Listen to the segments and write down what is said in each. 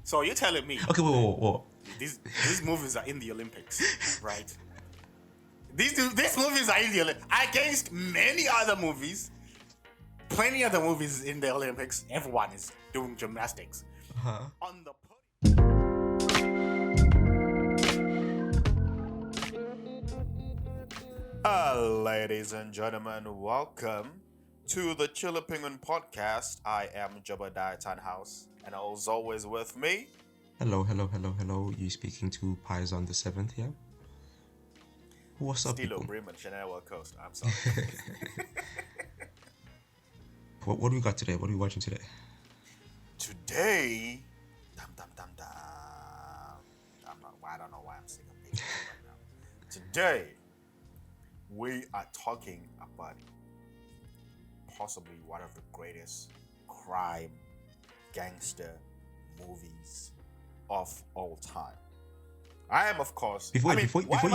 So you're telling me Okay, whoa. these movies are in the Olympics, right? These movies are in the Olympics against many other movies. Plenty other movies in the Olympics. Everyone is doing gymnastics. On the ladies and gentlemen, welcome to the Chilli Penguin podcast. I am Diane House, and as always with me. Hello. You speaking to Paisan the 7th here? What's up, Stilo people? Bremen, Chanel Coast. I'm sorry. What do we got today? What are we watching today? Today, I don't know why I'm singing big right now. Today, we are talking about possibly one of the greatest crime gangster movies of all time. I am, of course. Before you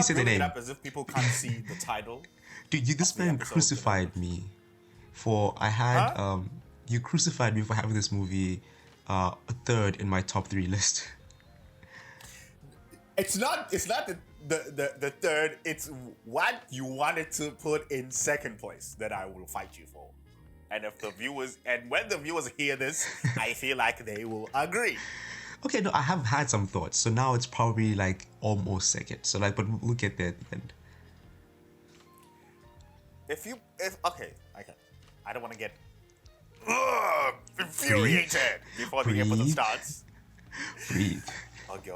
say the name, it up as if people can't see the title. Dude, this man crucified me for you crucified me for having this movie a third in my top 3 list. It's not the third. It's what you wanted to put in second place that I will fight you for. And when the viewers hear this, I feel like they will agree. Okay, no, I have had some thoughts, so now it's probably like almost second. So but we'll get there at the end. I don't want to get infuriated before the episode starts. Breathe. Okay,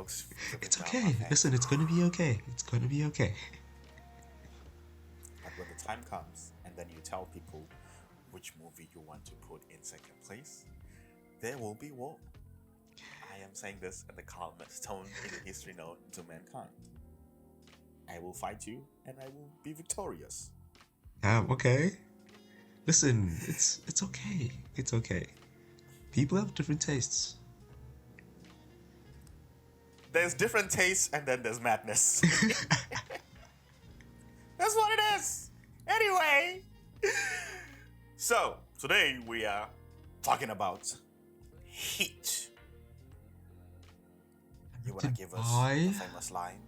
it's okay. Listen, it's gonna be okay. But when the time comes, and then you tell people which movie you want to put in second place, there will be war. I am saying this in the calmest tone in the history known to mankind. I will fight you, and I will be victorious. Okay. Listen, it's okay. It's okay. People have different tastes. There's different tastes, and then there's madness. That's what it is. Anyway, so today we are talking about Heat. You wanna give us a famous line?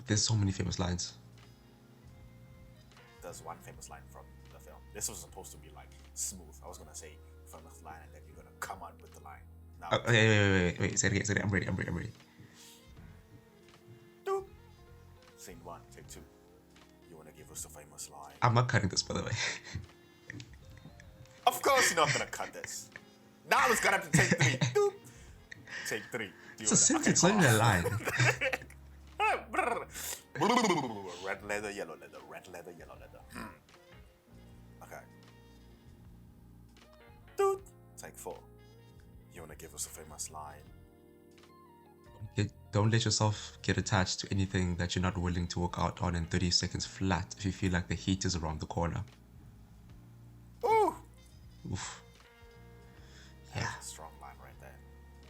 There's so many famous lines. There's one famous line from the film. This was supposed to be like smooth. I was gonna say famous line, and then you're gonna come out with the line. No. Wait. Say it again. I'm ready. Doop. Scene 1, take 2. You wanna give us a famous line? I'm not cutting this, by the way. Of course you're not gonna cut this. Now it's gonna have to take 3. Doop. Take 3. It's a sentence, not a line. Red leather, yellow leather. Red leather, yellow leather. Okay. Doot. Take 4. You wanna give us a famous line? Don't let yourself get attached to anything that you're not willing to work out on in 30 seconds flat if you feel like the heat is around the corner. Ooh. Oof. Yeah. That's a strong line right there.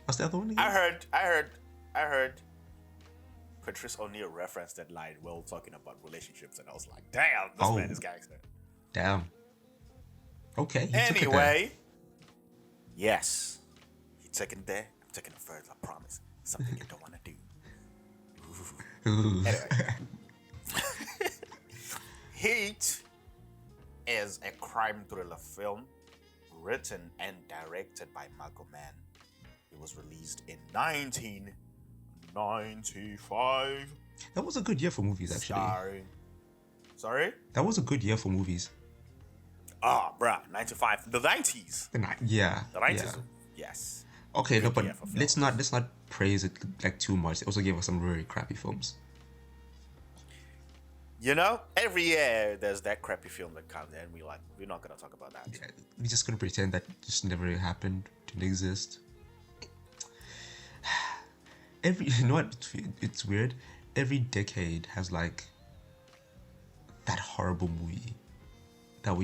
What's the other one again? I heard Patrice O'Neal referenced that line while talking about relationships, and I was like, damn, this man is gangster. Damn. Okay. Anyway. Yes. He took it there. I'm taking it further, I promise. Something you don't want to do. Ooh. Anyway. Heat is a crime thriller film written and directed by Michael Mann. It was released in 1995. That was a good year for movies, actually. Sorry? That was a good year for movies. Ah, bruh, 95. The 90s. Yeah. The 90s. Yeah. Yes. Okay, no, but let's not praise it like too much. It also gave us some really crappy films. You know, every year there's that crappy film that comes, and we're not gonna talk about that. Yeah, we're just gonna pretend that just never happened, didn't exist. You know what? It's weird. Every decade has like that horrible movie that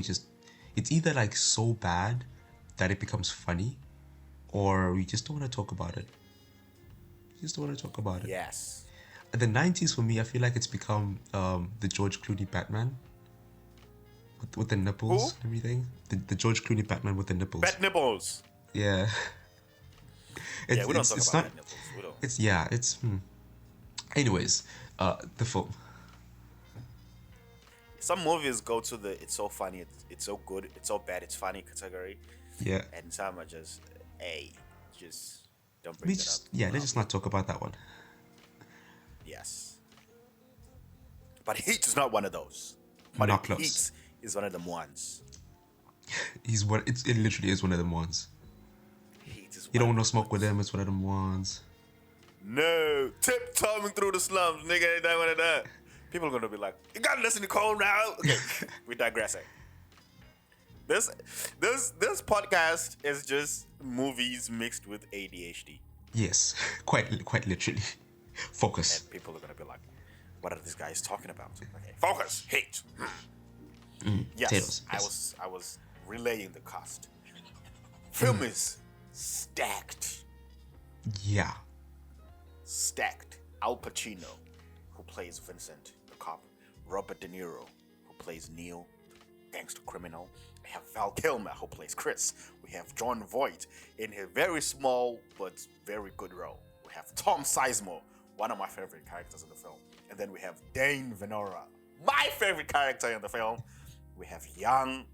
it's either like so bad that it becomes funny, or we just don't want to talk about it. Yes. The 90s for me, I feel like it's become the George Clooney Batman with the nipples and everything. The George Clooney Batman with the nipples. Bat nipples. Yeah. Yeah, we don't talk It's about not. bad nipples. We don't. It's yeah. Anyways, the film. Some movies go to the it's so funny, it's so good, it's so bad, it's funny category, Yeah. and some are just, hey, just don't bring We that up just yeah. Let's around just me. not talk about that one. Yes, but Heat is not one of those. But Not close. Heat is one of them ones. He's one. It literally is one of them ones. Heat is You one don't of want to them smoke with ones. them. It's one of them ones. No, tiptoeing through the slums, nigga. Ain't that one of that? People are gonna be like, you gotta listen to Cole now. Okay, we digressing. This this podcast is just movies mixed with ADHD, Yes, quite literally. Focus. and people are gonna be like, what are these guys talking about? Okay, focus. Hate. Yes, Potatoes. Yes. I was relaying the cast. Film is stacked. Yeah. Stacked. Al Pacino, who plays Vincent, the cop. Robert DeNiro, who plays Neil, gangster criminal. We have Val Kilmer, who plays Chris. We have John Voight in a very small but very good role. We have Tom Sizemore, one of my favorite characters in the film. And then we have Dane Venora, my favorite character in the film. We have young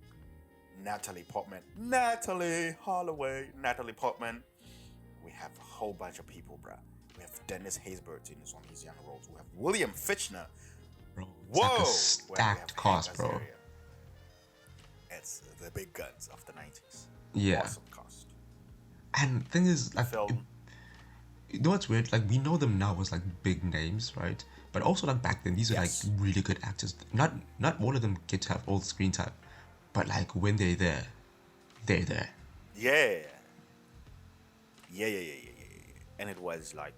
Natalie Portman, Natalie Holloway, Natalie Portman. We have a whole bunch of people, bruh. We have Dennis Haysbert in some of his young roles. We have William Fichtner. Bro, Whoa! it's like a Where we have stacked cast, Hank bro. Azaria. It's the big guns of the 90s. Yeah. Awesome cast. And thing is, like, Film. you know what's weird? Like, we know them now as like big names, right? But also, like back then, these are Yes. like really good actors. Not all of them get to have all the screen time, but like when they're there, they're there. Yeah. Yeah. And it was like,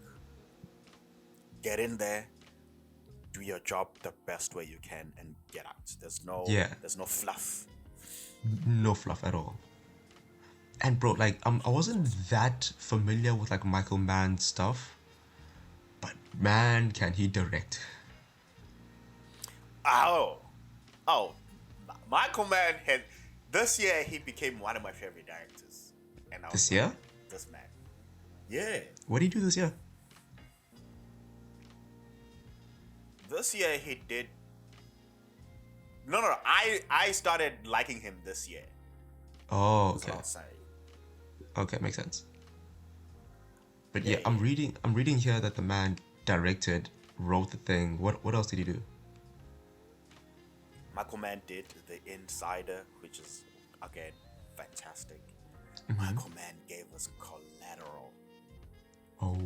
get in there, do your job the best way you can, and get out. There's no fluff. No fluff at all. And bro, like I wasn't that familiar with like Michael Mann stuff, but man, can he direct? Oh, Michael Mann had this year. He became one of my favorite directors. And I was This like, year? this man, yeah. What did he do this year? This year he did. No. I started liking him this year. Oh, That's okay. what I'll say. Okay, makes sense. But Yeah, yeah, I'm reading here that the man directed, wrote the thing. What else did he do? Michael Mann did The Insider, which is again fantastic. Mm-hmm. Michael Mann gave us Collateral. Oh,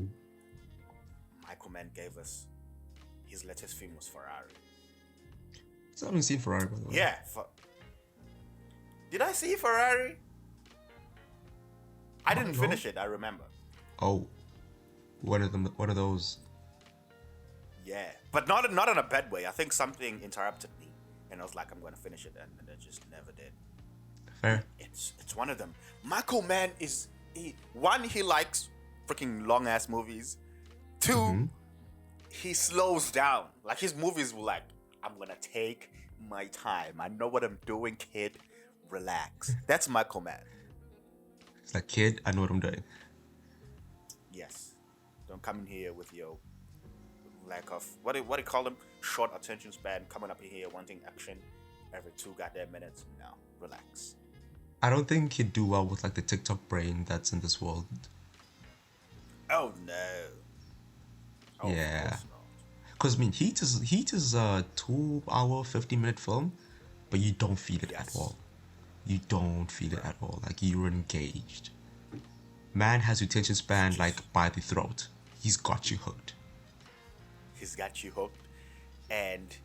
Michael Mann gave us his latest film was Ferrari. I haven't seen Ferrari by the way. Yeah. Did I see Ferrari? I didn't no. finish it. I remember. Oh, one of those. Yeah, but not in a bad way. I think something interrupted me, and I was like, I'm going to finish it, and I just never did. Fair. It's one of them. Michael Mann is he likes freaking long ass movies. Two, he slows down. Like his movies were like, I'm gonna take my time. I know what I'm doing, kid. Relax. That's Michael Mann. It's like, kid, I know what I'm doing. Yes. Don't come in here with your lack of what do you call them? Short attention span. Coming up in here wanting action every 2 goddamn minutes. No, relax. I don't think he'd do well with like the TikTok brain that's in this world. Oh no. Oh, Yeah. of course not. Because I mean, Heat is a 2-hour, 50-minute film, but you don't feel it at Yes. all. You don't feel it at all. Like you're engaged. Man has your attention span like by the throat. He's got you hooked. He's got you hooked, and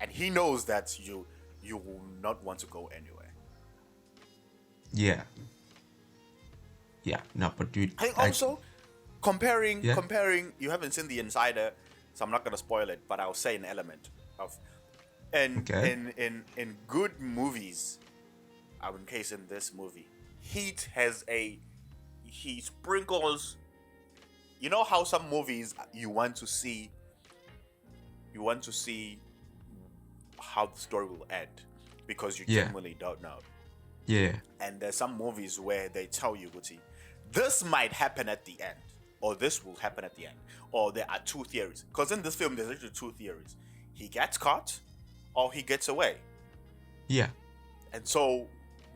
he knows that you will not want to go anywhere. Yeah. Yeah. No, but dude. I think like, also comparing Yeah. you haven't seen The Insider, so I'm not gonna spoil it, but I'll say an element of Okay. in good movies, in case in this movie, Heat he sprinkles. You know how some movies you want to see how the story will end because you Yeah. genuinely don't know. Yeah. And there's some movies where they tell you, Guti, this might happen at the end, or this will happen at the end, or there are two theories. Because in this film, there's actually two theories: he gets caught, or he gets away. Yeah. And so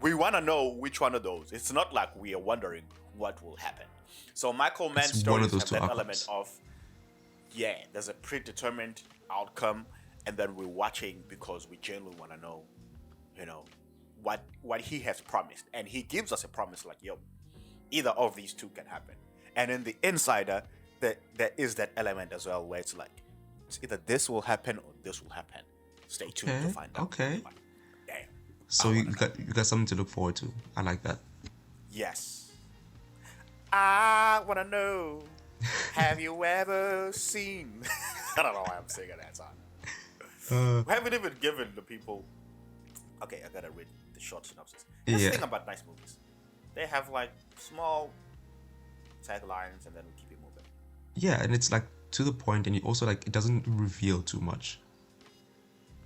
we want to know which one of those. It's not like we are wondering what will happen. So Michael Mann's stories have that element of, there's a predetermined outcome, and then we're watching because we genuinely want to know, what he has promised. And he gives us a promise like, either of these two can happen. And in The Insider, there is that element as well where it's like, it's either this will happen or this will happen. Stay tuned to find out. Okay. Like, damn. So you got something to look forward to. I like that. Yes. I want to know, have you ever seen... I don't know why I'm singing that song. We haven't even given the people... Okay, I gotta read the short synopsis. That's the thing about nice movies. They have like small taglines and then we keep it moving. Yeah, and it's like to the point, and it also like it doesn't reveal too much.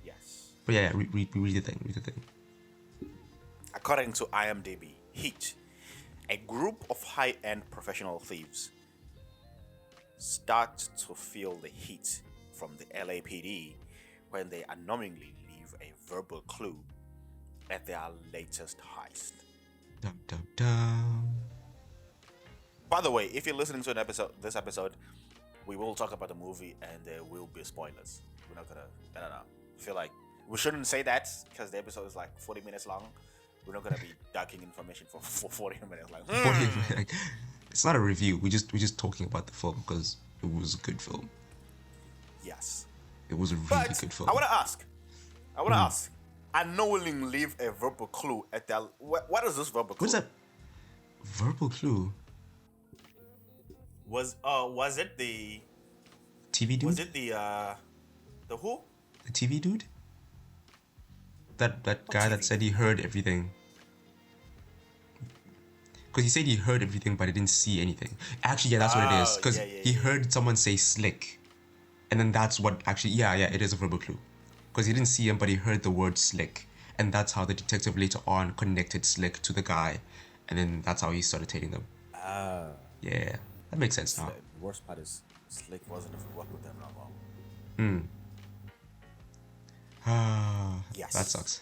Yes. But read the thing. According to IMDb, Heat, a group of high-end professional thieves start to feel the heat from the LAPD when they unknowingly leave a verbal clue at their latest heist. Dum, dum, dum. By the way, if you're listening to this episode, we will talk about the movie and there will be spoilers. We're not gonna, I don't know, I feel like we shouldn't say that because the episode is like 40 minutes long. We're not gonna be ducking information for 40 minutes. Like, it's not a review. We're just talking about the film because it was a good film. Yes, it was a really good film. I want to ask. Unknowingly leave a verbal clue at that. What is this verbal clue? What is that? Verbal clue? Was it the TV dude? Was it the who? The TV dude? That guy that said he heard everything. Because he said he heard everything, but he didn't see anything. Actually, yeah, that's what it is. Because he heard someone say slick, and then that's what actually, it is a verbal clue. Because he didn't see him, but he heard the word slick, and that's how the detective later on connected slick to the guy, and then that's how he started dating them. Yeah, that makes sense now. The worst part is Slick wasn't if we worked with them no more. Yes. That sucks.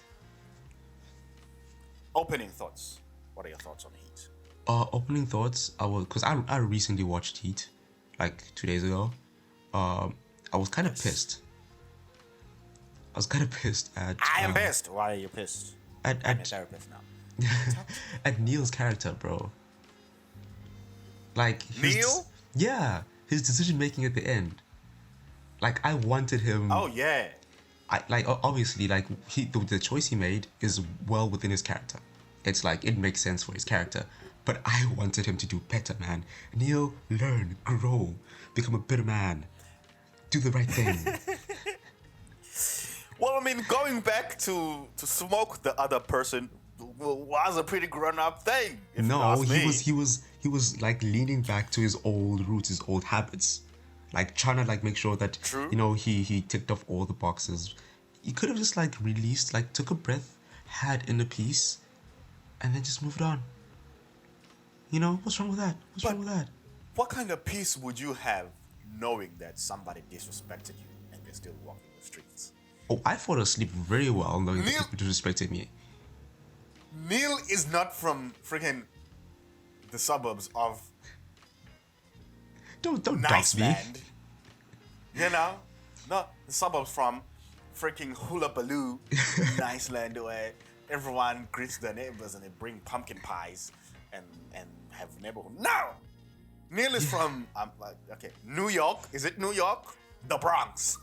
Opening thoughts. What are your thoughts on Heat? Opening thoughts. Because I recently watched Heat, like 2 days ago. I was kind of pissed. I was kind of pissed at. I am pissed. Why are you pissed? I'm a therapist now. At Neil's character, bro. Like Neil? Yeah, his decision making at the end. Like I wanted him. Oh yeah. Obviously the choice he made is well within his character. It's like it makes sense for his character, but I wanted him to do better, man. Neil, learn, grow, become a better man, do the right thing. Well, I mean, going back to smoke the other person was a pretty grown-up thing. No, he was like leaning back to his old roots, his old habits. Like trying to like make sure that he ticked off all the boxes. He could have just like released, like took a breath, had inner peace, and then just moved on. What's wrong with that? What's wrong with that? What kind of peace would you have knowing that somebody disrespected you and they're still walking the streets? Oh, I fall asleep very well knowing that people disrespected me. Neil is not from freaking the suburbs of Don't dox me. No, the suburbs from freaking Hullabaloo, Niceland, where everyone greets their neighbors and they bring pumpkin pies and have neighborhood. No, Neil is from New York. Is it New York? The Bronx.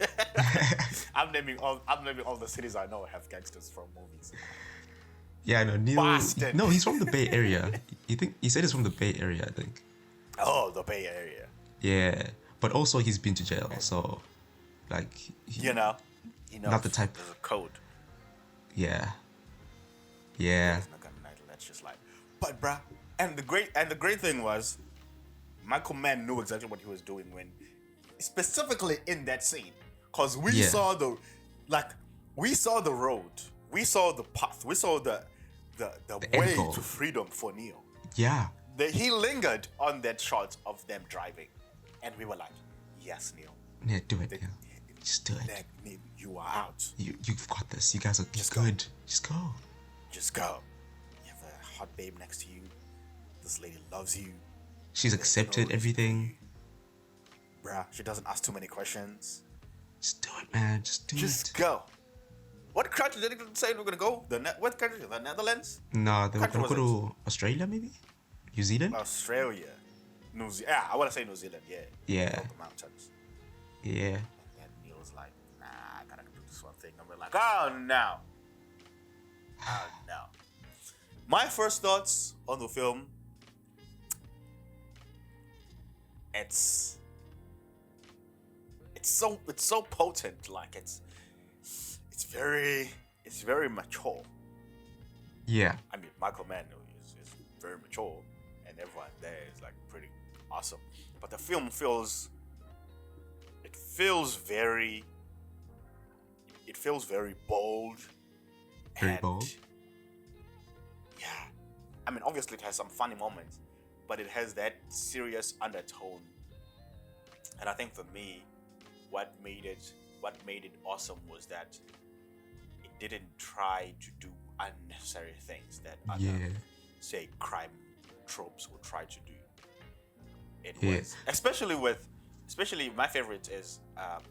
I'm naming all the cities I know have gangsters from movies. Yeah, no, Neil. Boston. No, he's from the Bay Area. He said he's from the Bay Area, I think. Oh, the Bay Area. Yeah, but also he's been to jail, so like he knows not the type. There's a code. Yeah. He's not gonna that's just like, but bruh. And the great thing was, Michael Mann knew exactly what he was doing when, specifically in that scene, because we saw the road, we saw the path, we saw the way to freedom for Neo. Yeah. he lingered on that shot of them driving, and we were like, yes, Neil. Yeah, do it, Neil. Just do it. Neil, you are out. You've got this. You guys are Just good. Go. Just go. Just go. You have a hot babe next to you. This lady loves you. She's accepted everything. Bruh, she doesn't ask too many questions. Just do it, man. Just do it. Just go. What country did it say we're gonna go? What country? The Netherlands? No, they were gonna go to Australia, maybe? New Zealand? Australia. Yeah, I wanna say New Zealand, yeah. Yeah. The mountains. Yeah. And Neil's like, nah, I gotta do this one thing. And we're like, oh no. Oh no. My first thoughts on the film, it's so potent, like it's very mature. Yeah. I mean, Michael Mann is very mature, and everyone there is like pretty awesome. But the film feels very bold. Very bold. Yeah. I mean, obviously it has some funny moments, but it has that serious undertone. And I think for me, what made it awesome was that it didn't try to do unnecessary things that other, say, crime tropes would try to do. It was especially my favorite is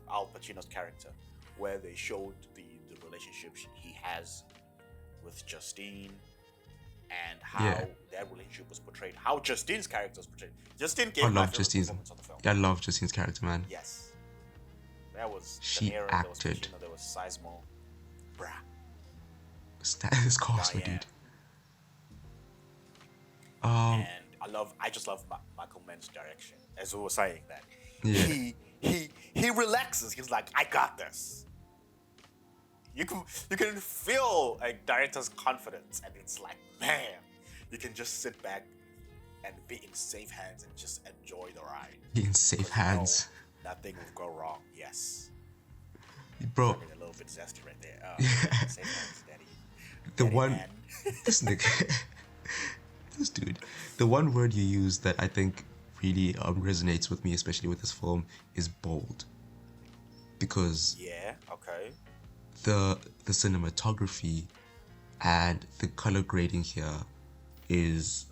Al Pacino's character, where they showed the relationship he has with Justine, and how that relationship was portrayed, how Justine's character was portrayed. Justine gave my favorite performance on the film. I love Justine's character, man. Yes. There was she DeNiro, acted. There was Pacino, there was Sizemore. Bruh. Status Cosmo, dude. And I just love Michael Mann's direction. As we were saying that. Yeah. He relaxes. He's like, I got this. You can feel a director's confidence, and it's like, man, you can just sit back and be in safe hands and just enjoy the ride. Be in safe hands. Nothing will go wrong. Yes. Bro. Sounding a little bit zesty right there. Safe hands, Daddy. The Daddy one. man. This nigga. This dude. The one word you use that I think really resonates with me, especially with this film, is bold. Because. Yeah. Okay. The cinematography and the color grading here is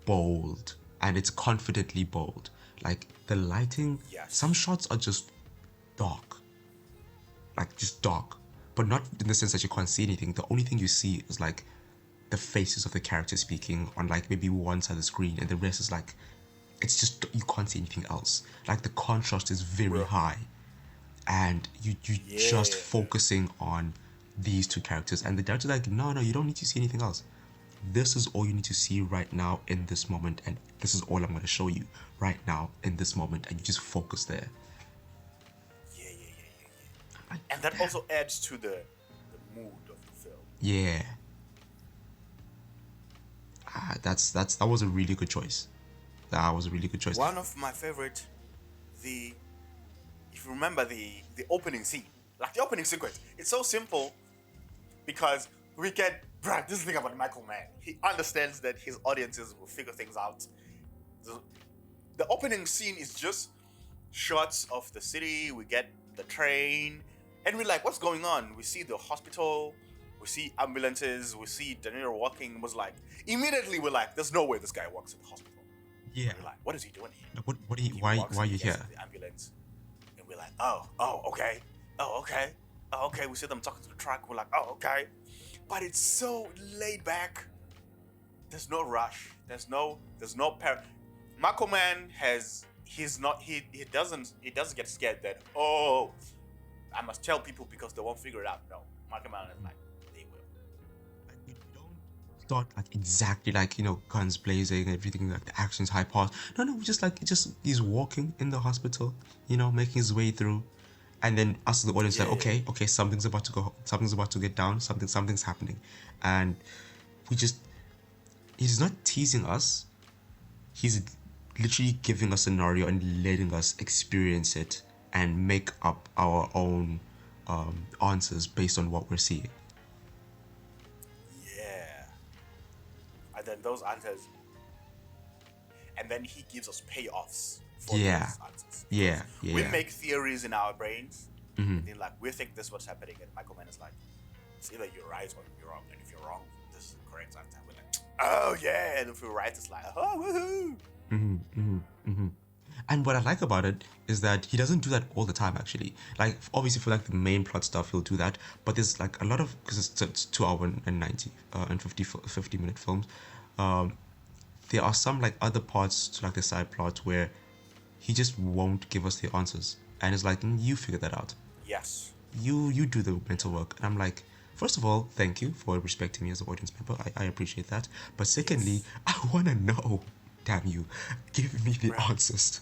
bold, and it's confidently bold. Like the lighting, some shots are just dark, like just dark, but not in the sense that you can't see anything. The only thing you see is like the faces of the characters speaking on like maybe one side of the screen, and the rest is like, it's just, you can't see anything else. Like the contrast is very high, and you just focusing on these two characters, and the director's like, no, you don't need to see anything else. This is all you need to see right now in this moment, and this is all I'm going to show you right now in this moment, and you just focus there. Like, and that also adds to the mood of the film. Yeah. That was a really good choice. That was a really good choice. One of my favorite, if you remember the opening scene, like the opening sequence, it's so simple because we get, bruh, this is the thing about Michael Mann. He understands that his audiences will figure things out. The opening scene is just shots of the city, we get the train, and we're like, what's going on? We see the hospital, we see ambulances, we see DeNiro walking. It was like, immediately we're like, there's no way this guy walks in the hospital. Yeah. We're like, what is he doing here? Why are you here? The ambulance, and we're like, okay. We see them talking to the truck. We're like, oh, okay. But it's so laid back. There's no rush. There's no Michael Mann he doesn't get scared that, oh, I must tell people because they won't figure it out. No, Michael Mann is like, they will. Like, you don't start like exactly like, guns blazing, everything, like the action's high pass. No, just he's walking in the hospital, making his way through. And then us, the audience, like, okay, something's about to get down, something's happening. And he's not teasing us. He's literally giving a scenario and letting us experience it and make up our own answers based on what we're seeing. Yeah. And then those answers and then he gives us payoffs for Yeah. those answers. Yeah. Because we Yeah. make theories in our brains, Mhm. and then like we think this is what's happening, and Michael Mann is like, it's either you're right or you're wrong, and if you're wrong, this is the correct answer. We're like, oh yeah, and if we're right, it's like, oh woohoo. And what I like about it is that he doesn't do that all the time, actually. Like, obviously, for like the main plot stuff, he'll do that. But there's like a lot of, because it's 2 hour and 90 and 50-minute films. There are some like other parts to like the side plot where he just won't give us the answers, and it's like, you figure that out. Yes. You do the mental work. And I'm like, first of all, thank you for respecting me as an audience member. I appreciate that. But secondly, Yes. I want to know. Damn you, give me the Right. answers.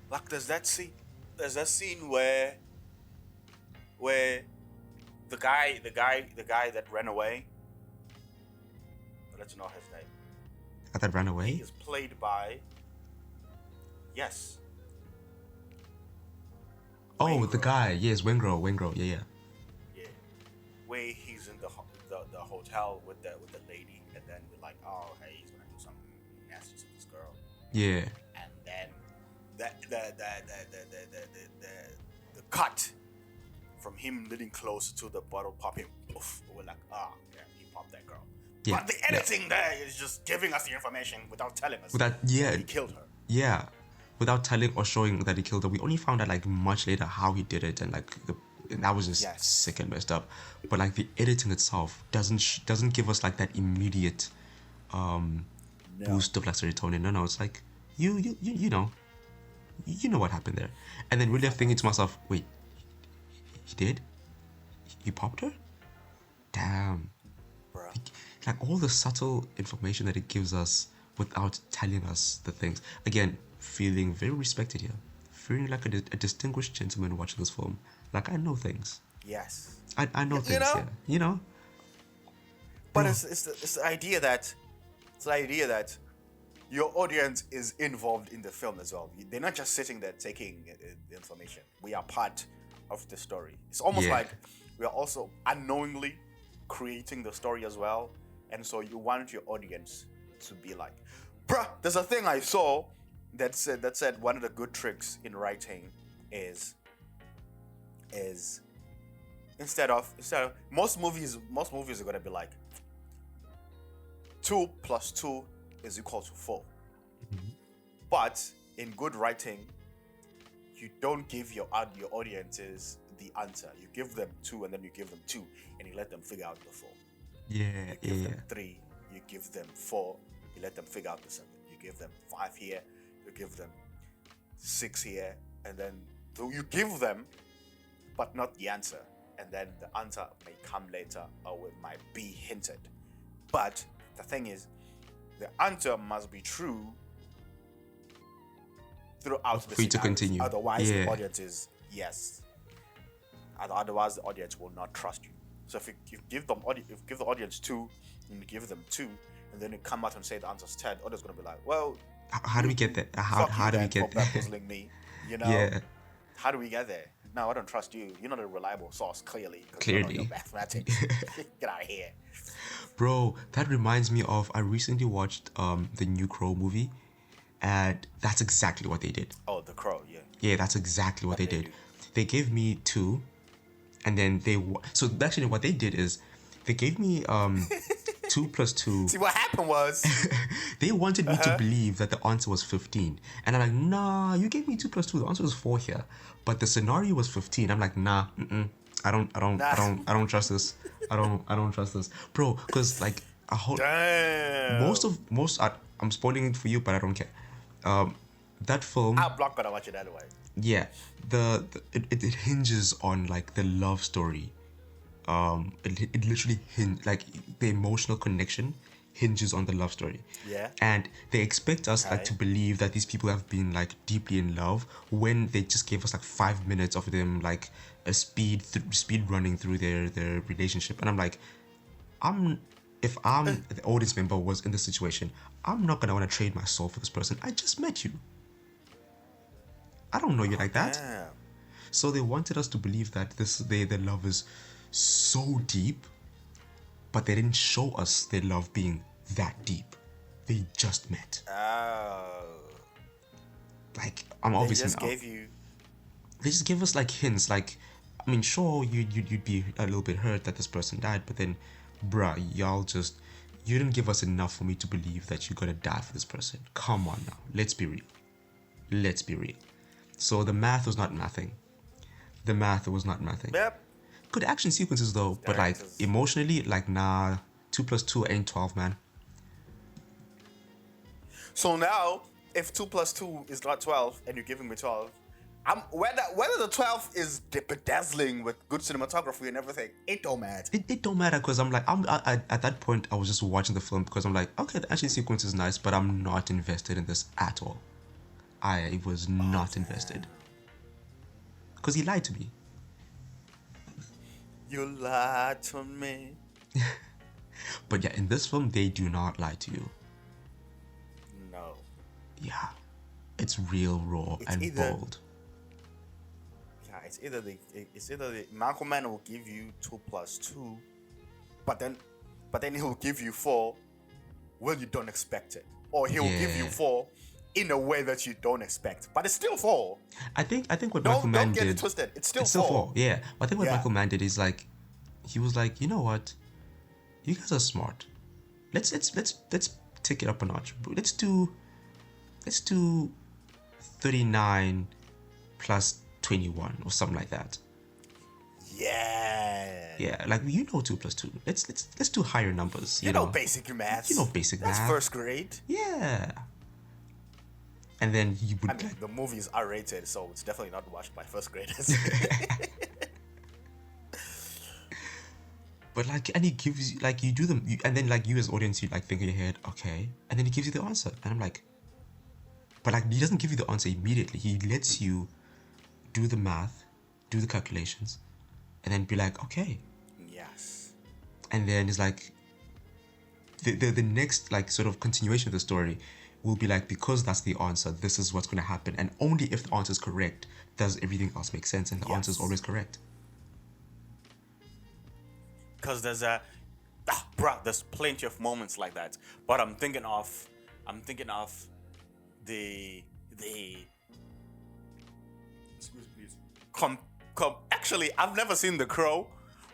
Like there's that scene where the guy that ran away, I'll let you know his name. That ran He away. is played by, yes. Oh, Wayne the Grove. guy. Yes, Wengro. Yeah. Yeah. Where he's in the hotel with the lady, and then we're like, oh hey, he's gonna do something nasty to this girl. Yeah. And then the cut from him leaning closer to the bottle popping, oof, we're like, oh yeah, he popped that girl. Yeah, But the editing there is just giving us the information without telling us Yeah. he killed her. Yeah. Without telling or showing that he killed her. We only found out like much later how he did it, and like and that was just Yes. sick and messed up. But like the editing itself doesn't give us like that immediate boost of like serotonin. No, it's like you know what happened there. And then really I'm thinking to myself, wait, he did? He popped her? Damn. Bruh. Like all the subtle information that it gives us without telling us the things. Again, feeling very respected here. Feeling like a distinguished gentleman watching this film. Like I know things. Yes. I know You things know? here. You know? But Bro. it's the idea that your audience is involved in the film as well. They're not just sitting there taking the information. We are part of the story. It's almost Yeah. like we are also unknowingly creating the story as well. And so you want your audience to be like, bruh, there's a thing I saw that said one of the good tricks in writing is instead of most movies are gonna be like 2 + 2 is equal to 4. But in good writing, you don't give your audiences the answer. You give them 2 and then you give them 2 and you let them figure out the 4. Yeah, You give yeah. them 3, you give them 4, you let them figure out the 7. You give them 5 here, you give them 6 here, and then so you give them, but not the answer. And then the answer may come later or it might be hinted. But the thing is, the answer must be true throughout the For you to scenarios. continue. Otherwise, Yeah. the audience is yes. Otherwise, the audience will not trust you. So if you give the audience 2, and you give them 2, and then you come out and say the answer's 10, the audience is gonna be like, well, How do we get there? How do we get for there? bamboozling me? You know? Yeah. How do we get there? No, I don't trust you. You're not a reliable source, clearly. 'Cause you don't know Clearly. your mathematics. Get out of here. Bro, that reminds me of I recently watched the new Crow movie, and that's exactly what they did. Oh, The Crow, yeah. Yeah, that's exactly what they they did. do? They gave me 2, and then so actually what they did is they gave me 2 + 2. See, what happened was, They wanted me to believe that the answer was 15, and I'm like, nah, you gave me 2 + 2. The answer was 4 here, but the scenario was 15. I'm like, nah, I don't trust this. I don't trust this, bro. Because like a whole damn. I'm spoiling it for you, but I don't care. That film, I'll block when I watch it anyway. yeah, it hinges on like the love story. It literally like the emotional connection hinges on the love story. Yeah. And they expect us like Okay. to believe that these people have been like deeply in love when they just gave us like 5 minutes of them like a speed running through their relationship. And I'm like, if I'm the audience member was in this situation, I'm not gonna want to trade my soul for this person. I just met you. I don't know you like that. Damn. So they wanted us to believe that their love is so deep, but they didn't show us their love being that deep. they just met. Oh. Like, I'm They obviously just gave you. they just give us like hints. Like, I mean, sure, you'd be a little bit hurt that this person died, but then, bruh, you didn't give us enough for me to believe that you're gonna die for this person. Come on now, let's be real. Let's be real. So the math was not mathing. The math was not mathing. Yep. Good action sequences though, but like emotionally, like nah, 2 plus 2 ain't 12, man. So now, if 2 plus 2 is not 12, and you're giving me 12, whether the 12 is bedazzling with good cinematography and everything, it don't matter. It don't matter because at that point I was just watching the film because I'm like, okay, the action sequence is nice, but I'm not invested in this at all. I was not invested because he lied to me. You lied to me. But yeah, in this film they do not lie to you. No. Yeah, it's real, raw, and bold. Yeah, it's either the Michael Mann will give you 2 plus 2, but then he'll give you 4 when you don't expect it, or he'll give you 4 in a way that you don't expect, but it's still 4. I think what Michael Mann did. Don't get it twisted. It's still 4. Yeah, I think what Michael Mann did is like, he was like, you know what, you guys are smart. Let's take it up a notch. Let's do 39 plus 21 or something like that. Yeah. Yeah, like, you know, 2 plus 2. Let's do higher numbers. You know basic math. You know basic math. That's first grade. Yeah. And then he would. I mean, the movie is R-rated, so it's definitely not watched by first graders. But like, and he gives you, like, you do them, and then like, you as audience, you like think in your head, okay, and then he gives you the answer, and I'm like, but like, he doesn't give you the answer immediately. He lets you do the math, do the calculations, and then be like, okay. Yes. And then it's like, the next like sort of continuation of the story will be like, because that's the answer, this is what's going to happen, and only if the answer is correct does everything else make sense, and the answer is always correct. Because there's there's plenty of moments like that, but I'm thinking of the excuse me, please. Actually, I've never seen The Crow,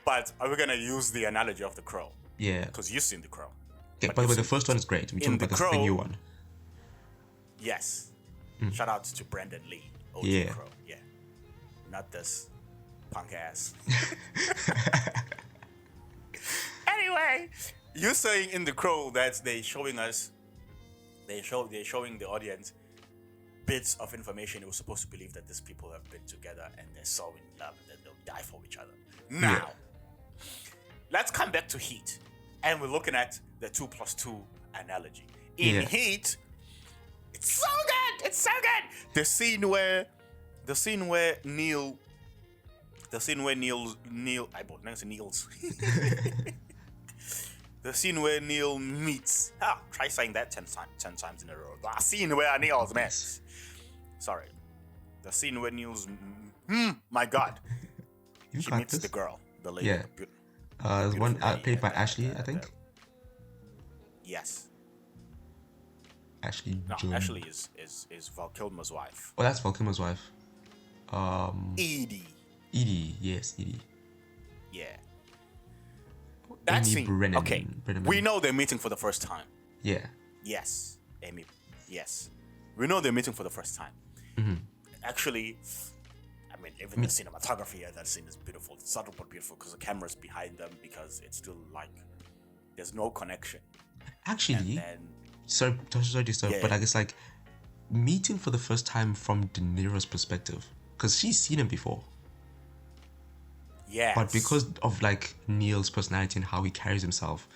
but we're gonna use the analogy of The Crow. Yeah. Because you've seen The Crow. Okay, by the way, the first one is great. We're talking about the new one. Yes. Shout out to Brandon Lee. OG Crow. Yeah. Not this punk ass. Anyway, you're saying in The Crow that they're showing the audience bits of information. It was supposed to believe that these people have been together and they're so in love and that they'll die for each other. Now, let's come back to Heat, and we're looking at the 2 plus 2 analogy. In Heat, it's so good. It's so good. The scene where Neil, I bought Niels. The scene where Neil meets. Try saying that 10 times in a row. The scene where Neil's meets. Sorry. The scene where Neil's. My God. She meets the girl, the lady. Yeah. The one played by Ashley, I think. Yes. Ashley. No, Ashley is Val Kilmer's wife. Oh, that's Val Kilmer's wife. Edie. Yes, Edie. Yeah. That Amy scene. Brennan. Okay. We know they're meeting for the first time. Yeah. Yes. Amy. Yes. We know they're meeting for the first time. Mm-hmm. Actually, I mean, even the cinematography of that scene is beautiful. It's subtle but beautiful because the camera's behind them, because it's still like there's no connection. Actually, sorry to disturb, but I guess like meeting for the first time from DeNiro's perspective, because she's seen him before. Yeah. But because of like Neil's personality and how he carries himself,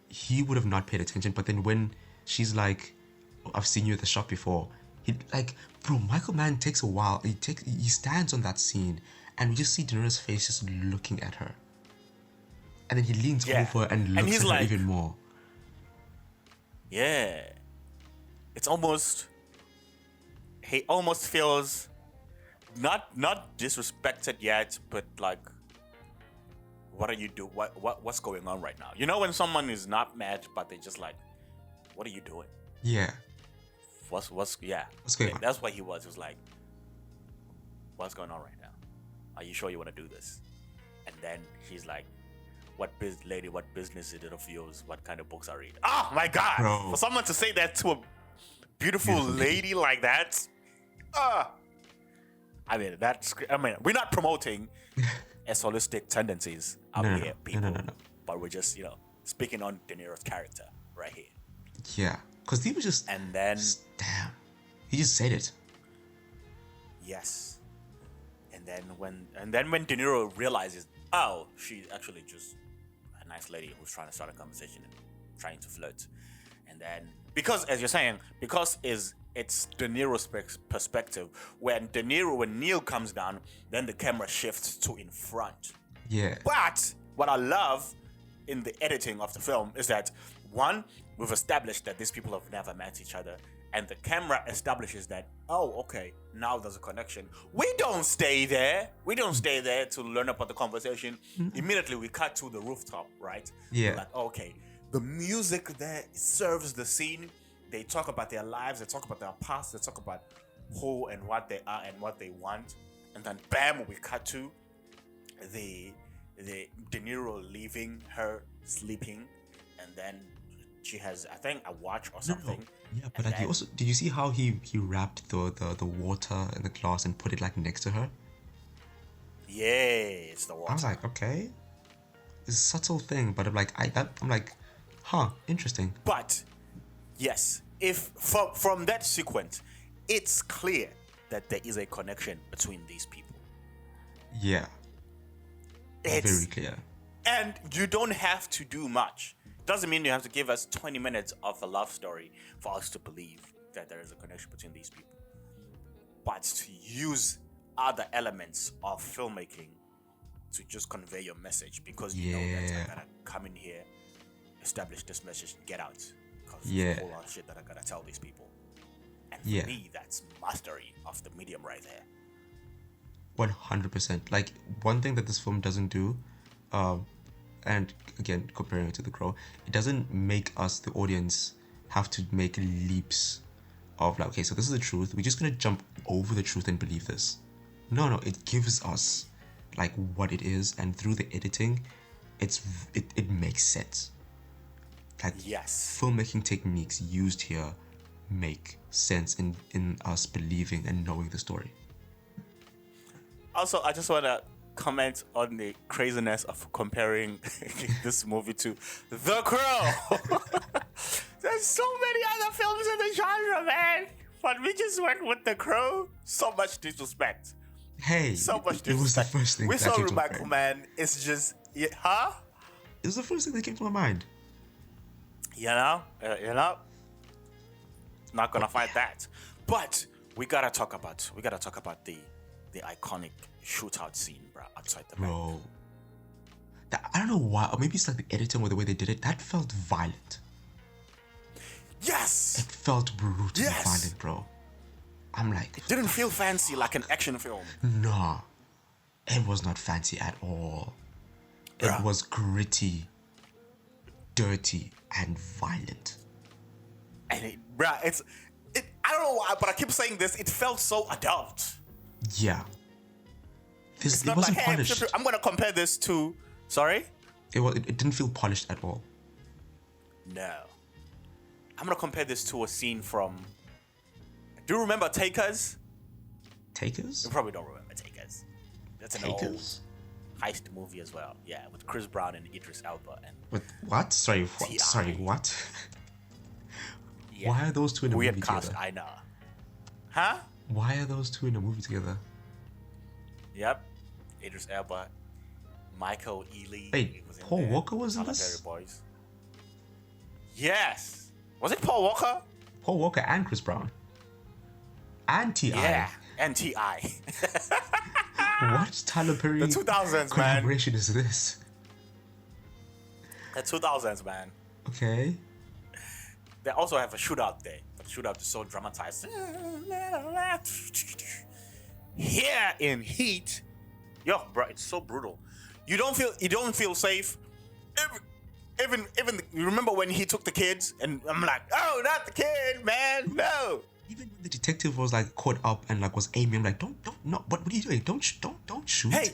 he would have not paid attention. But then when she's like, "I've seen you at the shop before," he like, bro, Michael Mann takes a while. He stands on that scene, and we just see DeNiro's face just looking at her, and then he leans over and looks at her even more. Yeah. It's almost. He almost feels not disrespected yet, but like, what are you doing? What's going on right now? You know, when someone is not mad, but they just like, what are you doing? Yeah. What's What's going on? That's what he was. He was like, what's going on right now? Are you sure you want to do this? And then he's like, lady, what business is it of yours? What kind of books I read? Oh my God! Bro. For someone to say that to a beautiful lady like that, I mean, we're not promoting holistic tendencies out here, people. No. But we're just, speaking on DeNiro's character right here. Yeah, because he was just. And then, damn, he just said it. Yes. And then when De Niro realizes, oh, she's actually just a nice lady who's trying to start a conversation and trying to flirt. And then, because as you're saying, because it's De Niro's perspective, when Neil comes down, then the camera shifts to in front. Yeah. But what I love in the editing of the film is that, one, we've established that these people have never met each other, and the camera establishes that, oh, okay, now there's a connection. We don't stay there to learn about the conversation. Immediately we cut to the rooftop, right? Yeah. We're like, okay, the music there serves the scene. They talk about their lives, they talk about their past, they talk about who and what they are and what they want. And then bam, we cut to the De Niro leaving her sleeping, and then she has, I think, a watch or something. No. Yeah, but like, did you see how he wrapped the water in the glass and put it like next to her? Yeah, it's the water. I was like, okay, it's a subtle thing, but I'm like, huh, interesting. But yes, if from that sequence, it's clear that there is a connection between these people. Yeah, it's very clear. And you don't have to do much. Doesn't mean you have to give us 20 minutes of a love story for us to believe that there is a connection between these people. But to use other elements of filmmaking to just convey your message, because you know that I gotta come in here, establish this message, and get out. Because there's a whole lot of shit that I gotta tell these people. And for me, that's mastery of the medium right there. 100%. Like, one thing that this film doesn't do, and again, comparing it to The Crow, it doesn't make us, the audience, have to make leaps of like, okay, so this is the truth, we're just gonna jump over the truth and believe this. No, it gives us like what it is, and through the editing, it makes sense. Like, filmmaking techniques used here make sense in us believing and knowing the story. Also, I just want to comment on the craziness of comparing this movie to The Crow. There's so many other films in the genre, man. But we just went with The Crow. So much disrespect. Hey, so much disrespect. It was the first thing we that saw came to my Michael mind. Mann. It's just, huh? It was the first thing that came to my mind. You know, not gonna fight that. But we gotta talk about the iconic shootout scene, bro, outside the bank. I don't know why, or maybe it's like the editing or the way they did it. That felt violent. Yes. It felt brutally violent, bro. I'm like, it didn't feel fancy like an action film. Nah, it was not fancy at all. Bruh. It was gritty, dirty, and violent. And I don't know why, but I keep saying this. It felt so adult. Yeah. It wasn't like, hey, polished. I'm gonna compare this to. Sorry. It didn't feel polished at all. No. I'm gonna compare this to a scene from. Do you remember Takers? Takers? You probably don't remember Takers. That's an old heist movie as well. Yeah, with Chris Brown and Idris Elba and. With what? Sorry, what? T.I. Sorry, what? Yeah. Why are those two in a weird movie cast, together? I know. Huh? Why are those two in a movie together? Yep. Idris Elba, Michael Ealy. Wait, Paul Walker was in this? Boys. Yes. Was it Paul Walker? Paul Walker and Chris Brown. And T.I. Yeah, and T.I. What Tyler Perry the 2000s, collaboration is this? The 2000s, man. Okay. They also have a shootout there. But the shootout is so dramatized. Here in Heat, yo, bro, it's so brutal. You don't feel safe. you remember when he took the kids, and I'm like, oh, not the kid, man, no. Even when the detective was like caught up and like was aiming, I'm like, don't, no, what are you doing? Don't shoot. Hey,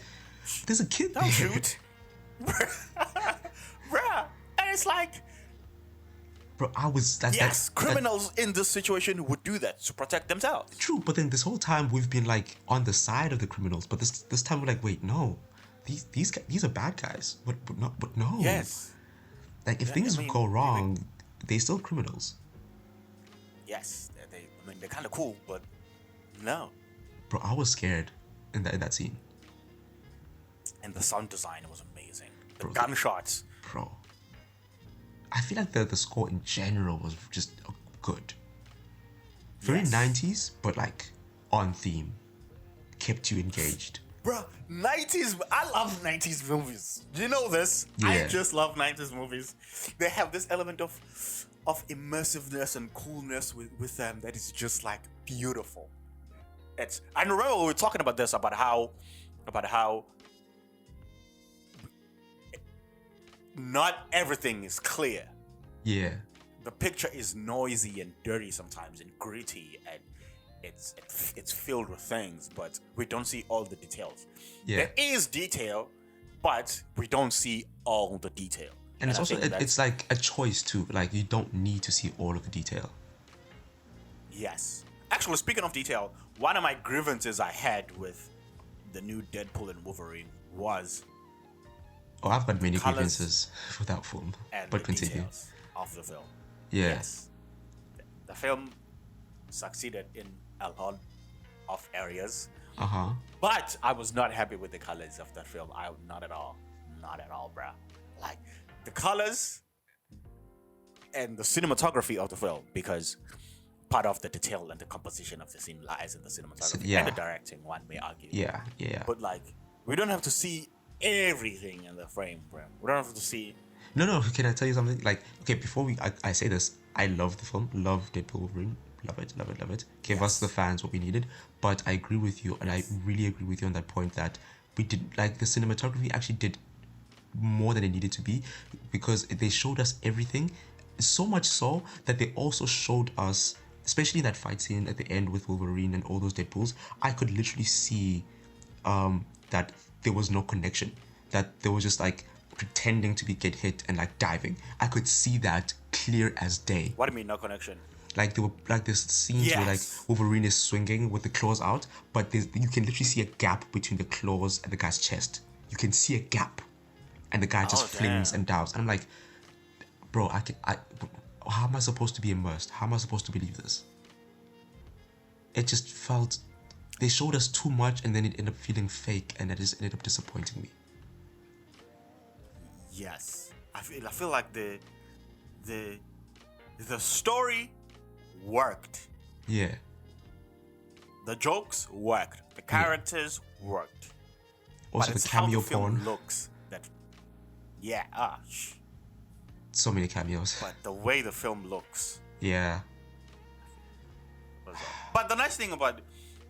there's a kid don't there. shoot, bruh. And it's like, bro, I was like, yes, criminals in this situation would do that to protect themselves. True, but then this whole time we've been like on the side of the criminals, but this time we're like, wait, no, these are bad guys, but no. Yes. Like if things go wrong, they're still criminals. Yes, they're kind of cool, but no. Bro, I was scared in that scene. And the sound design was amazing. The Bro, gunshots. Bro, I feel like the score in general was just good. Very 90s, but like on theme. Kept you engaged. Bro, 90s, I love 90s movies. Do you know this? Yeah. I just love 90s movies. They have this element of immersiveness and coolness with them that is just like beautiful. I remember we were talking about this, about how not everything is clear. Yeah. The picture is noisy and dirty sometimes and gritty, and it's filled with things, but we don't see all the details. Yeah. There is detail, but we don't see all the detail. And it's also it's like a choice too. Like you don't need to see all of the detail. Yes. Actually, speaking of detail, one of my grievances I had with the new Deadpool and Wolverine was Oh, I've got many grievances with that film. and But the continue. details of the film. Yeah. Yes. The film succeeded in a lot of areas, Uh-huh. but I was not happy with the colors of that film. Not at all, bruh. Like the colors and the cinematography of the film, because part of the detail and the composition of the scene lies in the cinematography and the directing, one may argue. Yeah. But like, we don't have to see everything in the frame, bro. We don't have to see. No, can I tell you something? Like, okay, before I say this, I love the film, love Deadpool Wolverine, love it. Gave us the fans what we needed, but I agree with you, and I really agree with you on that point that we did, like, the cinematography actually did more than it needed to be, because they showed us everything, so much so that they also showed us, especially in that fight scene at the end with Wolverine and all those Deadpools, I could literally see that there was no connection, that they were just like pretending to get hit and like diving. I could see that clear as day. What do you mean, no connection? Like there were like this scenes where like Wolverine is swinging with the claws out, but you can literally see a gap between the claws and the guy's chest. You can see a gap, and the guy just flings and dives. And I'm like, bro, how am I supposed to be immersed? How am I supposed to believe this? It just felt, they showed us too much, and then it ended up feeling fake, and it just ended up disappointing me. Yes, I feel like the story worked. Yeah. The jokes worked. The characters worked. Also, but the cameo how the film porn looks that. So many cameos. But the way the film looks. Yeah. But the nice thing about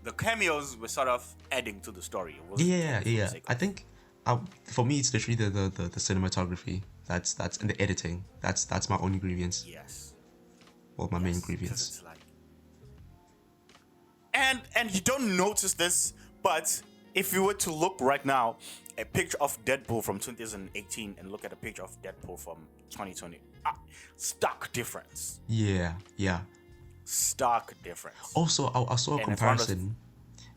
the cameos were sort of adding to the story. Yeah. I think for me it's literally the cinematography. That's and the editing. That's my only grievance. Yes. Well, my main grievance. Like, and you don't notice this, but if you were to look right now, a picture of Deadpool from 2018 and look at a picture of Deadpool from 2020, stark difference. Yeah. Stark difference. Also, I saw a comparison.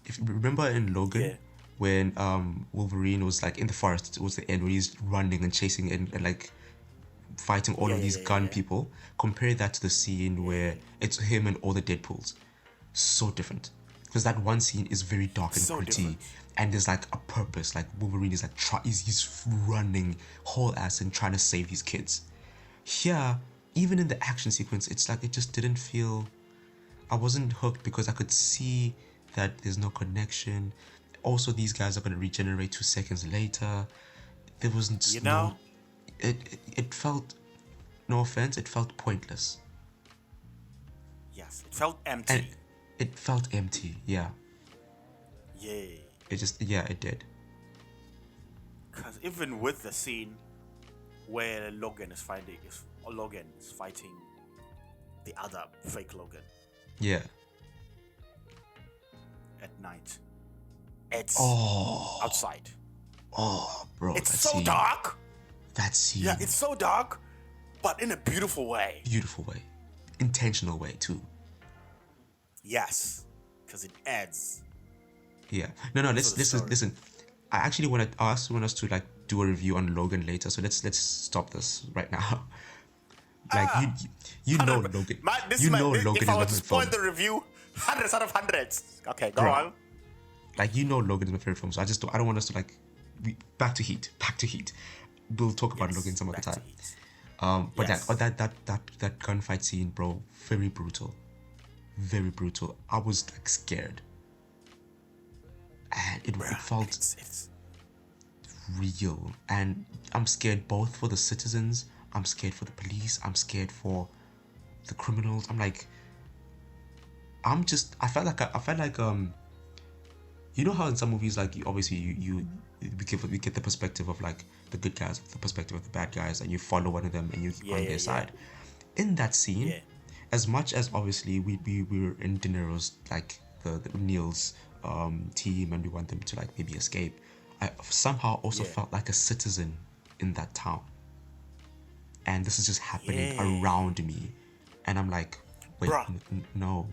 If you remember in Logan, when Wolverine was like in the forest, it was the end where he's running and chasing and like fighting all of these gun people. Compare that to the scene where it's him and all the Deadpools. So different, because that one scene is very dark and gritty, different. And there's like a purpose. Like Wolverine is like he's running whole ass and trying to save these kids. Here, even in the action sequence, it's like it just didn't feel. I wasn't hooked because I could see that there's no connection. Also, these guys are going to regenerate 2 seconds later. There wasn't. It felt. No offense, it felt pointless. Yes, it felt empty. And it felt empty, yeah. Yeah. It just, it did. Because even with the scene where Logan is fighting the other fake Logan Yeah. at night. It's Oh. outside. Oh, bro. It's that so scene. dark. That scene. Yeah, it's so dark, but in a beautiful way. Beautiful way. Intentional way, too. Yes, because it adds. Yeah. No. Listen. I also want us to like do a review on Logan later. So let's stop this right now. Like you know Logan. Logan If is I my were to favorite spoil film. the review, hundreds out of hundreds. Okay, go Bro. on. Like Logan is my favorite film. So I don't want us to like back to Heat. We'll talk about Logan some other time. But Yes. that gunfight scene, bro, very brutal. Very brutal. I was like scared. And it felt it's real. And I'm scared both for the citizens, I'm scared for the police, I'm scared for the criminals. I felt like you know how in some movies like we get the perspective of like the good guys, the perspective of the bad guys, and you follow one of them and you keep on their side. In that scene, as much as obviously we were in DeNiro's like the Neil's team and we want them to like maybe escape, I somehow also felt like a citizen in that town. And this is just happening around me. And I'm like, wait, no.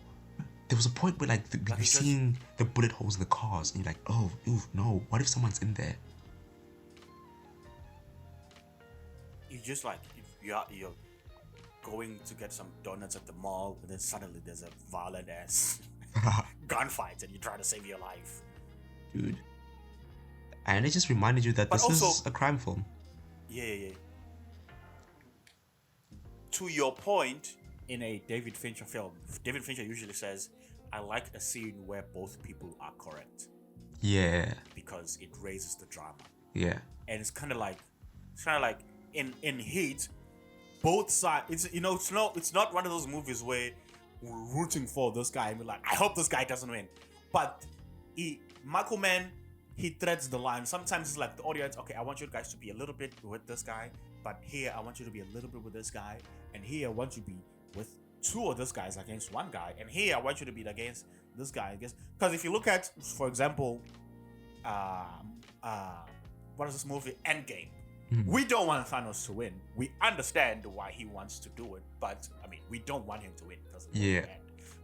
There was a point where like you're seeing the bullet holes in the cars and you're like, oh, no, what if someone's in there? You just like, you're going to get some donuts at the mall, and then suddenly there's a violent ass gunfight and you try to save your life. Dude. And it just reminded you that this is a crime film. Yeah. To your point, in a David Fincher film, David Fincher usually says, I like a scene where both people are correct. Yeah. Because it raises the drama. Yeah. And it's kind of like in Heat, both sides. It's not one of those movies where we're rooting for this guy and we're like, I hope this guy doesn't win. But Michael Mann, he threads the line. Sometimes it's like the audience, okay, I want you guys to be a little bit with this guy, but here I want you to be a little bit with this guy, and here I want you to be with two of these guys against one guy, and here I want you to be against this guy. Because if you look at, for example, what is this movie? Endgame. We don't want Thanos to win. We understand why he wants to do it, but I mean, we don't want him to win.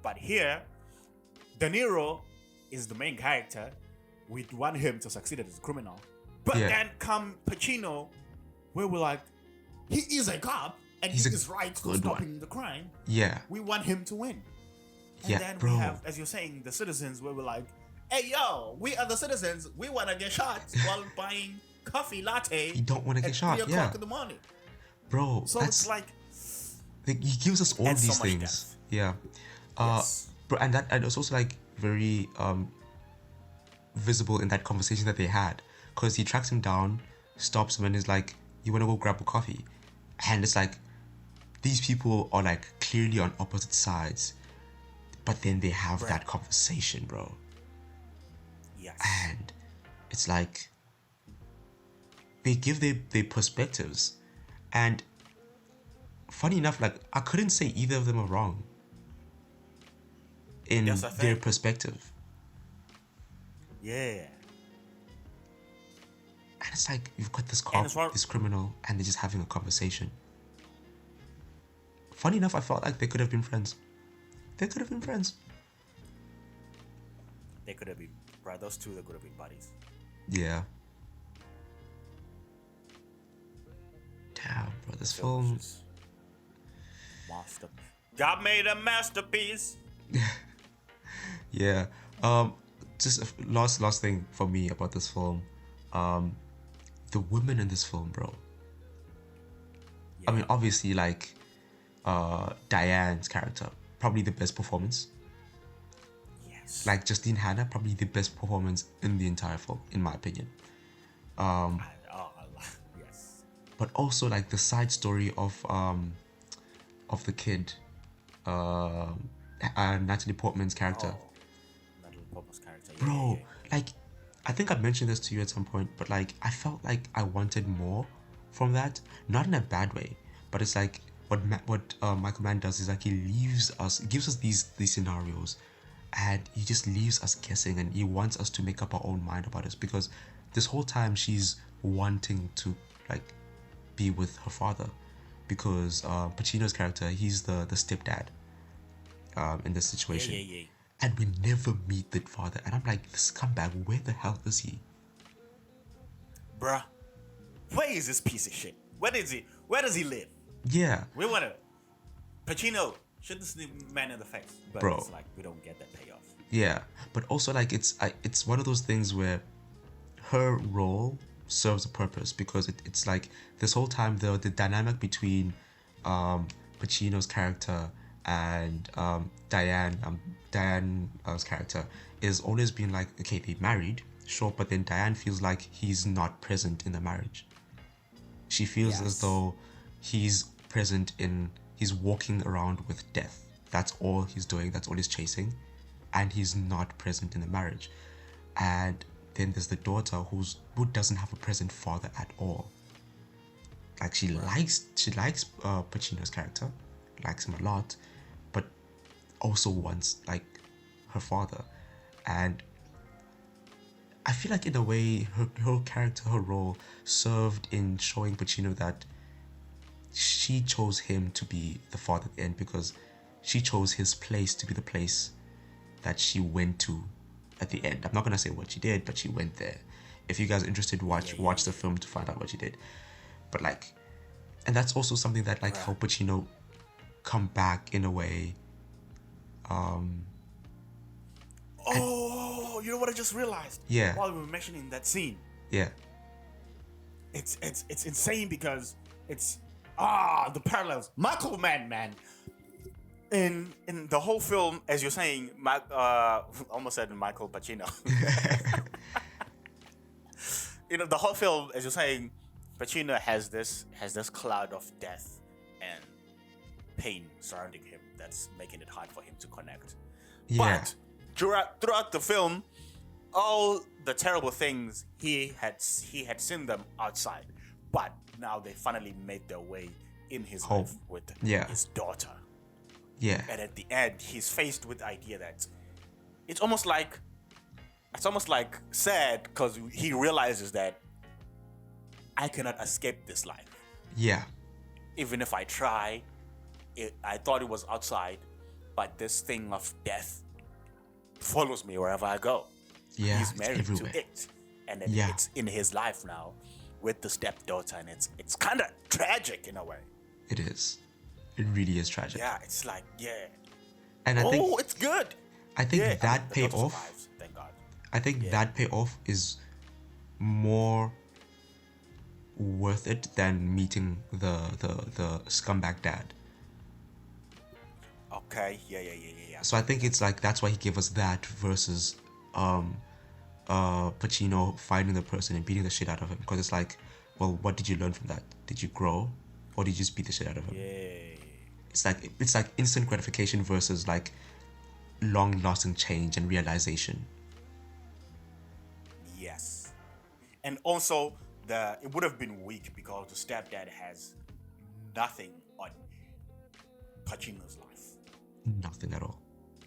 But here, DeNiro is the main character. We want him to succeed as a criminal. But then come Pacino, where we're like, he is a cop and he is right for stopping the crime. Yeah. We want him to win. And then we have, as you're saying, the citizens where we're like, hey, yo, we are the citizens. We want to get shot while buying coffee latte. You don't want to get shot, 3 o'clock in the morning. Bro, so it's like he gives us all these things. Death. Yeah. Bro, and it's also like very visible in that conversation that they had, because he tracks him down, stops him, and is like, you want to go grab a coffee? And it's like, these people are like clearly on opposite sides, but then they have that conversation, bro. Yes. And it's like they give their perspectives, and funny enough, like I couldn't say either of them are wrong in their perspective. Yeah. And it's like, you've got this cop, this criminal, and they're just having a conversation. Funny enough, I felt like they could have been friends. They could have been friends. They could have been, right? Those two, they could have been buddies. Yeah. Damn, bro, this film. Master. God made a masterpiece. Yeah. Just a last thing for me about this film. The women in this film, bro. Yeah. I mean, obviously, like Diane's character, probably the best performance. Yes. Like Justine Hanna, probably the best performance in the entire film, in my opinion. Yes. But also like the side story of the kid, Natalie Portman's character. Natalie Portman's character. Yeah, bro, like I think I mentioned this to you at some point, but like I felt like I wanted more from that. Not in a bad way, but it's like what Michael Mann does is like he gives us these scenarios, and he just leaves us guessing, and he wants us to make up our own mind about it, because this whole time she's wanting to like be with her father, because Pacino's character, he's the stepdad in this situation. Yeah. And we never meet the father, and I'm like, this scumbag, where the hell is he? Bruh, where is this piece of shit? Where does he live? Yeah, We want to Pacino shoot this man in the face, but Bro. it's like we don't get that payoff. yeah, but also like it's one of those things where her role serves a purpose, because it's like this whole time the dynamic between Pacino's character and Diane's character is always been like, okay, they married, sure, but then Diane feels like he's not present in the marriage. She feels as though he's walking around with death. That's all he's doing, that's all he's chasing, and he's not present in the marriage. And then there's the daughter who doesn't have a present father at all. Like she likes Pacino's character, likes him a lot, but also wants like her father. And I feel like in a way her character, her role served in showing Pacino that she chose him to be the father at the end, because she chose his place to be the place that she went to at the end. I'm not gonna say what she did, but she went there. If you guys are interested, watch the film to find out what she did. But like, and that's also something that like helped Pacino come back in a way. You know what I just realized? Yeah. While we were mentioning that scene, Yeah. it's insane because it's the parallels. Michael Mann, man. In the whole film, as you're saying, almost said Michael Pacino. The whole film, as you're saying, Pacino has this cloud of death and pain surrounding him that's making it hard for him to connect. Yeah. But throughout the film, all the terrible things he had seen them outside, but now they finally made their way in his life with his daughter. Yeah. And at the end, he's faced with the idea that it's almost like sad, because he realizes that I cannot escape this life. Yeah. Even if I try, I thought it was outside, but this thing of death follows me wherever I go. Yeah. He's married everywhere. to it, and it's in his life now with the stepdaughter, and it's kind of tragic in a way. It is. It really is tragic. Yeah, it's like And I think it's good. I think that the daughter payoff. survives, thank God. I think that payoff is more worth it than meeting the scumbag dad. Okay, yeah. So I think it's like that's why he gave us that versus Pacino finding the person and beating the shit out of him, because it's like, well, what did you learn from that? Did you grow, or did you just beat the shit out of him? Yeah. It's like instant gratification versus like long-lasting change and realization. Yes. And also, it would have been weak because the stepdad has nothing on Pacino's life. Nothing at all.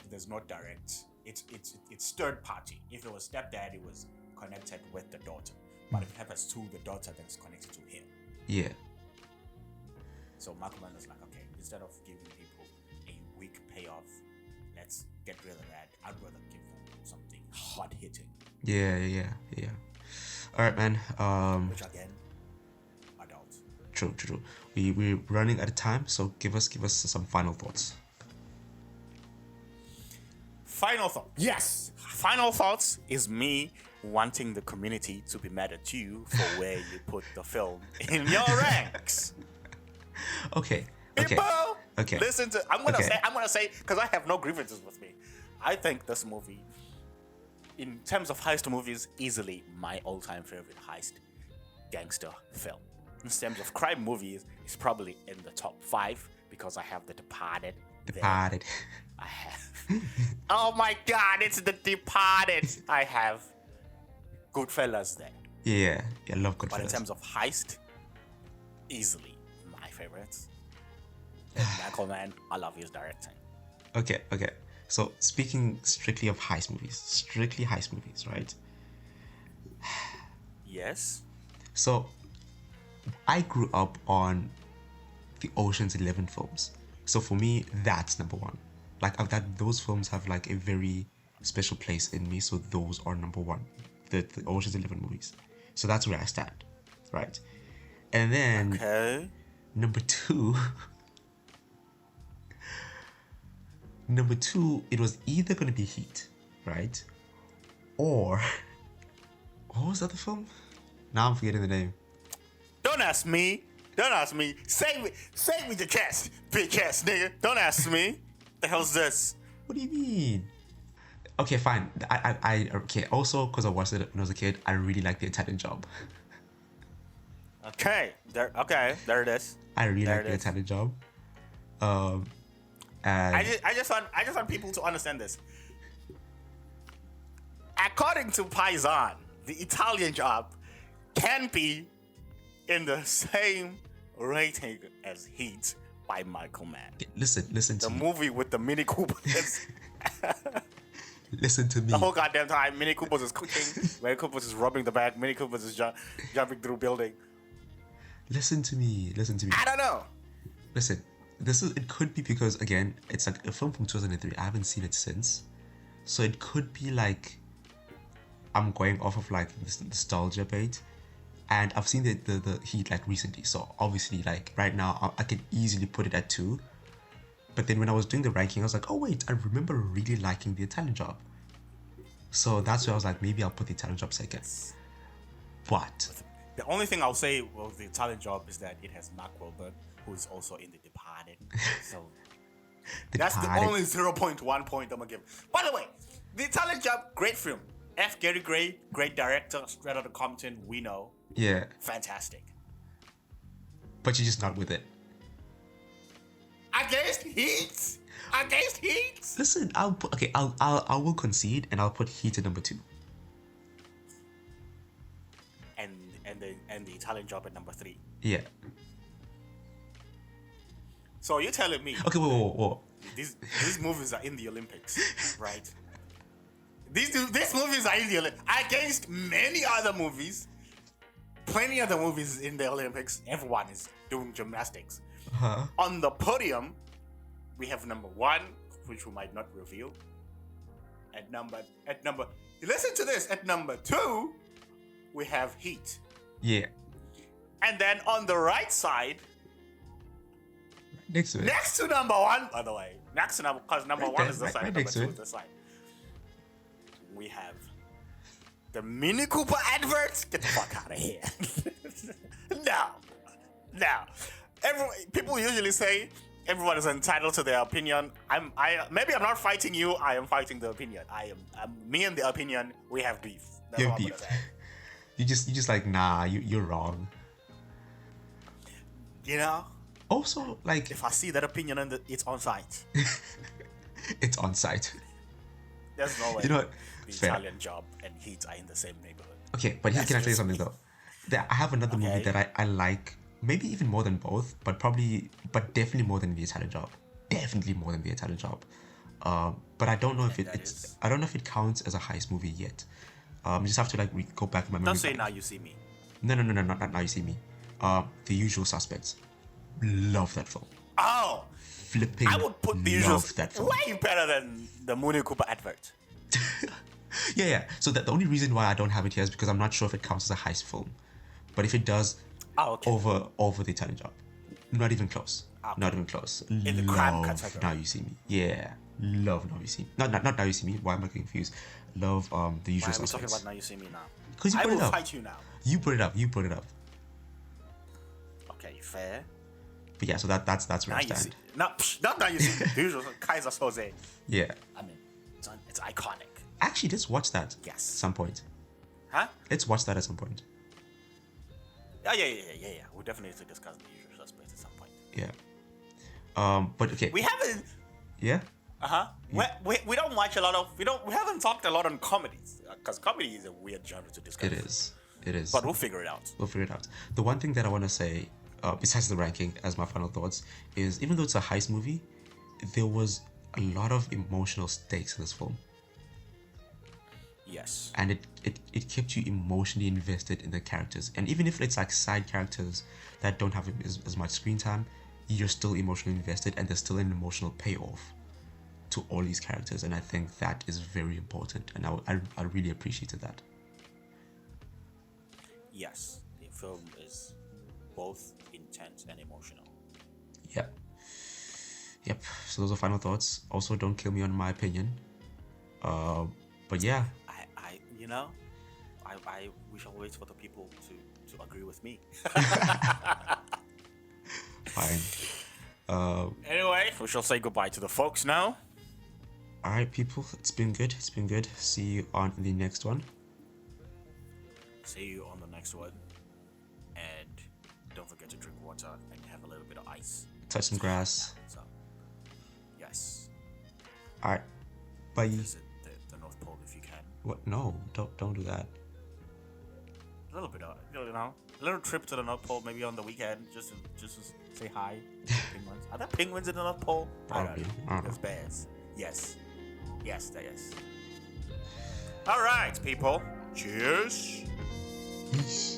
There's no direct. It's third party. If it was stepdad, it was connected with the daughter. But if it happens to the daughter, then it's connected to him. Yeah. So Michael Mann is like, okay, instead of giving people a weak payoff, let's get rid of that. I'd rather give them something hard hitting. Yeah. All right, man. Which again, adults. True. We're running out of time, so give us some final thoughts. Final thought. Yes. Final thoughts is me wanting the community to be mad at you for where you put the film in your ranks. Okay. People, Okay. listen to. I'm gonna say, because I have no grievances with me. I think this movie, in terms of heist movies, easily my all-time favorite heist gangster film. In terms of crime movies, it's probably in the top 5 because I have The Departed. Departed. I have. Oh my God! It's The Departed. I have Goodfellas there. Yeah. I love Goodfellas. But in terms of heist, easily my favorites. Michael Mann, I love his directing. Okay. So speaking strictly of heist movies, right? Yes. So I grew up on the Ocean's 11 films. So for me, that's number one. Like those films have like a very special place in me. So those are number one, the Ocean's 11 movies. So that's where I stand, right? And then Okay. number two, it was either going to be Heat, right? Or, what was the other film? Now I'm forgetting the name. Don't ask me. Say with your chest, big chest, nigga. Don't ask me. The hell's this? What do you mean? Okay, fine. Okay. Also, because I watched it when I was a kid, I really like The Italian Job. Okay, there it is. I really like The Italian Job. And I just want people to understand this. According to Paisan, The Italian Job can be in the same rating as Heat by Michael Mann. Listen to The me. movie with the Mini Coopers. Listen to me. The whole goddamn time, Mini Coopers is cooking, Mini Coopers is rubbing the back, Mini Coopers is jumping through building. Listen to me. I don't know. Listen, it could be because, again, it's like a film from 2003. I haven't seen it since. So it could be like I'm going off of like this nostalgia bait. And I've seen the Heat like recently. So obviously like right now I can easily put it at 2. But then when I was doing the ranking, I was like, oh wait, I remember really liking The Italian Job. So that's where I was like, maybe I'll put The Italian Job second. But The only thing I'll say with The Italian Job is that it has Mark Wahlberg, who is also in The Departed. So that's the only 0.1 point I'm gonna give. By the way, The Italian Job, great film. F. Gary Gray, great director, straight out of Compton, we know. Yeah. Fantastic. But you're just not with it. Against Heat. Listen, I will concede and I'll put Heat at number 2. And the Italian Job at number 3. Yeah. So you're telling me? Okay, whoa. These movies are in the Olympics, right? These movies are in the Olympics against many other movies. Plenty other movies in the Olympics. Everyone is doing gymnastics. On the podium, we have number 1, which we might not reveal. At number, listen to this. At number 2, we have Heat. Yeah. And then on the right side, next to number 1, by the way, because number right 1 there, is the side, right number 2 is the side. We have the Mini Cooper adverts. Get the fuck out of here. No. People usually say everyone is entitled to their opinion. Maybe I'm not fighting you. I am fighting the opinion. Me and the opinion. We have beef. That's you all have I'm gonna beef. say. You just like, nah, you're wrong. You know. Also, like, if I see that opinion and it's on site. It's on site. There's no way. You know what? The Fair. Italian Job and Heat are in the same neighborhood. Okay, but can I tell you something though? I have another movie Okay. that I like, maybe even more than both, but definitely more than The Italian Job. Definitely more than The Italian Job. But I don't know if I don't know if it counts as a heist movie yet. Just have to like go back in my memory. Don't say Now You See Me. No, not Now You See Me. The Usual Suspects. Love that film. Oh, Flipping. I would put The Usual that film. way better than the Mini Cooper advert. Yeah. So the only reason why I don't have it here is because I'm not sure if it counts as a heist film. But if it does, over The Italian Job. Not even close. Okay. Not even close. In the crime category. Now You See Me. Yeah. Love Now You See Me. Not Now You See Me. Why am I confused? Love The Usual Why are we Suspects. talking about Now You See Me now? Because you I brought will it up. fight you now. You brought it up. Okay, fair. But yeah, so that's where Now I You See. stand. Not Now You See Me. The Usual Kaiser Soze. Yeah. I mean, it's iconic. Actually, let's watch that. Yes. At some point. Huh? Let's watch that at some point. Yeah. We'll definitely need to discuss The Usual Suspects at some point. Yeah. But okay. We haven't. Yeah. We don't watch a lot of. We haven't talked a lot on comedies because comedy is a weird genre to discuss. It is. But we'll figure it out. The one thing that I want to say besides the ranking, as my final thoughts, is even though it's a heist movie, there was a lot of emotional stakes in this film. Yes. And it kept you emotionally invested in the characters. And even if it's like side characters that don't have as much screen time, you're still emotionally invested, and there's still an emotional payoff to all these characters. And I think that is very important, and I really appreciated that. Yes, the film is both intense and emotional. Yep. So those are final thoughts. Also, don't kill me on my opinion. But yeah. We shall wait for the people to agree with me. Fine. Anyway, we shall say goodbye to the folks now. All right, people. It's been good. See you on the next one. See you on the next one. And don't forget to drink water and have a little bit of ice. Touch some grass. So, yes. All right. Bye. Visit the North Pole if you can. What? No, don't do that. A little bit of, a little trip to the North Pole maybe on the weekend, just to say hi to penguins. Are there penguins in the North Pole? Probably. I don't know. There's bears. Yes. There is. All right, people. Cheers. Peace.